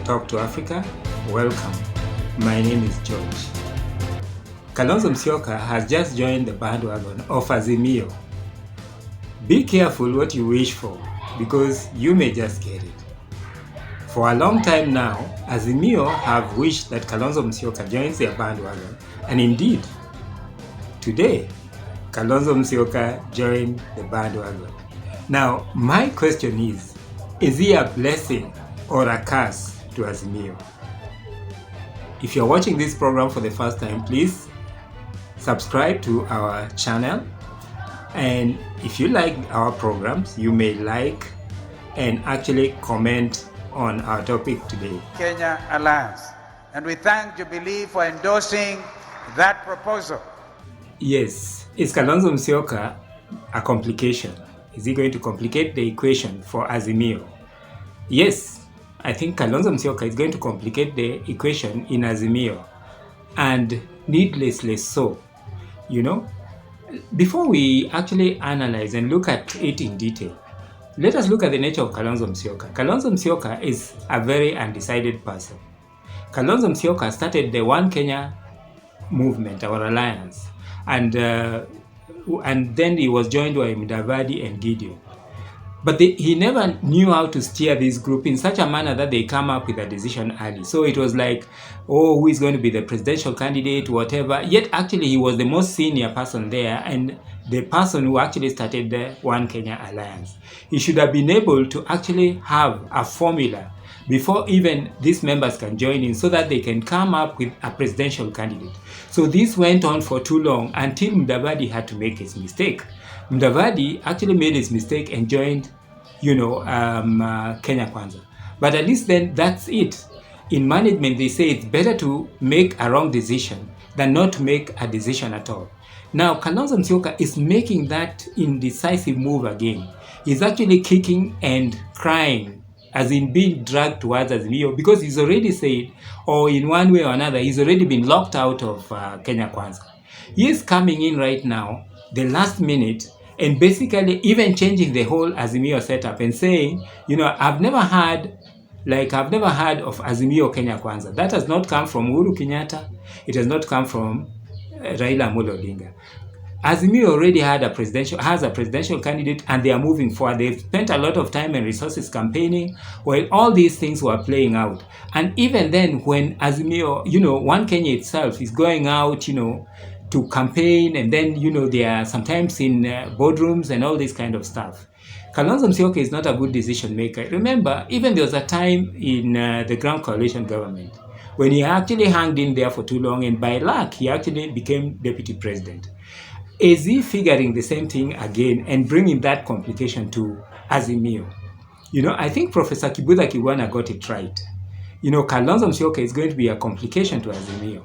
Talk to Africa. Welcome. My name is George. Kalonzo Musyoka has just joined the bandwagon of Azimio. Be careful what you wish for, because you may just get it. For a long time now, Azimio have wished that Kalonzo Musyoka joins their bandwagon, and indeed, today, Kalonzo Musyoka joined the bandwagon. Now, my question is he a blessing or a curse to Azimio? If you're watching this program for the first time, please subscribe to our channel. And if you like our programs, you may like and actually comment on our topic today. Kenya Alliance. And we thank Jubilee for endorsing that proposal. Yes, is Kalonzo Musyoka a complication? Is he going to complicate the equation for Azimio? Yes, I think Kalonzo Musyoka is going to complicate the equation in Azimio, and needlessly so. You know, before we actually analyze and look at it in detail, let us look at the nature of Kalonzo Musyoka. Kalonzo Musyoka is a very undecided person. Kalonzo Musyoka started the One Kenya movement, our alliance, and then he was joined by Mudavadi and Gideon. But he never knew how to steer this group in such a manner that they come up with a decision early. So it was like, oh, who is going to be the presidential candidate, whatever. Yet actually he was the most senior person there and the person who actually started the One Kenya Alliance. He should have been able to actually have a formula before even these members can join in, so that they can come up with a presidential candidate. So this went on for too long until Mudavadi had to make his mistake. Mudavadi actually made his mistake and joined, Kenya Kwanza. But at least then that's it. In management, they say it's better to make a wrong decision than not to make a decision at all. Now, Kalonzo Musyoka is making that indecisive move again. He's actually kicking and crying, as in being dragged towards Azimio, because he's already said, or in one way or another, he's already been locked out of Kenya Kwanza. He is coming in right now, the last minute, and basically even changing the whole Azimio setup and saying, I've never heard of Azimio Kenya Kwanza. That has not come from Uhuru Kenyatta. It has not come from Raila Amolo Odinga. Azimio already has a presidential candidate, and they are moving forward. They've spent a lot of time and resources campaigning while all these things were playing out. And even then, when Azimio, One Kenya itself is going out, to campaign, and then, they are sometimes in boardrooms and all this kind of stuff. Kalonzo Musyoka is not a good decision maker. Remember, even there was a time in the Grand Coalition government when he actually hung in there for too long, and by luck, he actually became deputy president. Is he figuring the same thing again and bringing that complication to Azimio? I think Professor Kibudha Kibwana got it right. Kalonzo Musyoka is going to be a complication to Azimio.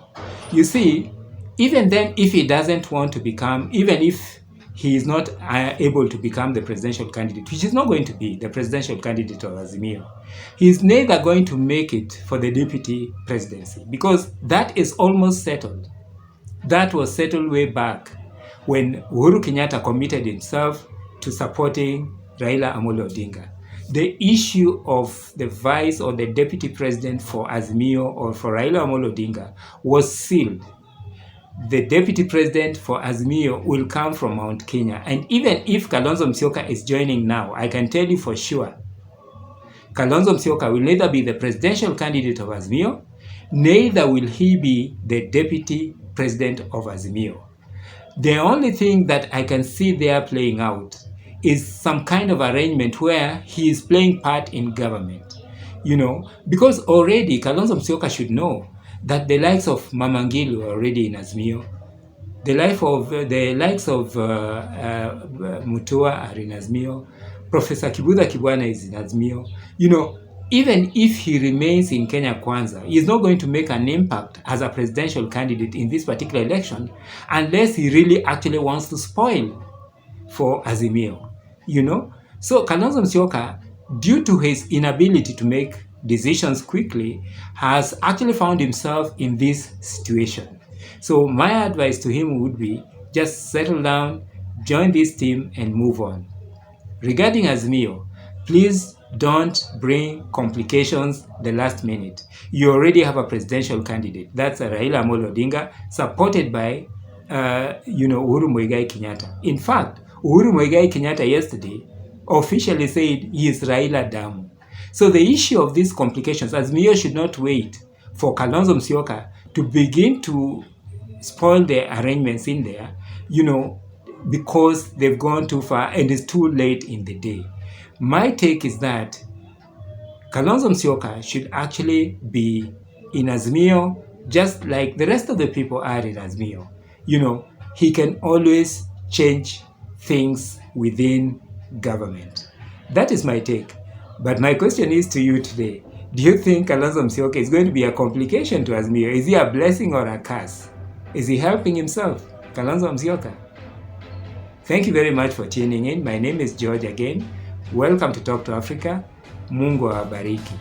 You see, even then, if he doesn't want to become, even if he is not able to become the presidential candidate, which is not going to be the presidential candidate of Azimio, he is neither going to make it for the deputy presidency, because that is almost settled. That was settled way back when Uhuru Kenyatta committed himself to supporting Raila Amolo Odinga. The issue of the vice or the deputy president for Azimio or for Raila Amolo Odinga was sealed. The deputy president for Azimio will come from Mount Kenya. And even if Kalonzo Musyoka is joining now, I can tell you for sure, Kalonzo Musyoka will neither be the presidential candidate of Azimio, neither will he be the deputy president of Azimio. The only thing that I can see there playing out is some kind of arrangement where he is playing part in government. Because already Kalonzo Musyoka should know that the likes of Mamangilu are already in Azimio. The likes of Mutua are in Azimio. Professor Kibudha Kibwana is in Azimio. Even if he remains in Kenya Kwanza, he is not going to make an impact as a presidential candidate in this particular election unless he really actually wants to spoil for Azimio. So Kalonzo Musyoka, due to his inability to make decisions quickly, has actually found himself in this situation. So my advice to him would be, just settle down, join this team and move on. Regarding Azimio, please Don't bring complications the last minute. You already have a presidential candidate. That's Raila Amolo Odinga, supported by, Uhuru Muigai Kenyatta. In fact, Uhuru Muigai Kenyatta yesterday officially said he is Raila Damu. So the issue of these complications, Azimio should not wait for Kalonzo Musyoka to begin to spoil the arrangements in there, because they've gone too far and it's too late in the day. My take is that Kalonzo Musyoka should actually be in Azimio just like the rest of the people are in Azimio. He can always change things within government. That is my take. But my question is to you today. Do you think Kalonzo Musyoka is going to be a complication to Azimio? Is he a blessing or a curse? Is he helping himself? Kalonzo Musyoka. Thank you very much for tuning in. My name is George again. Welcome to Talk to Africa. Mungu awabariki.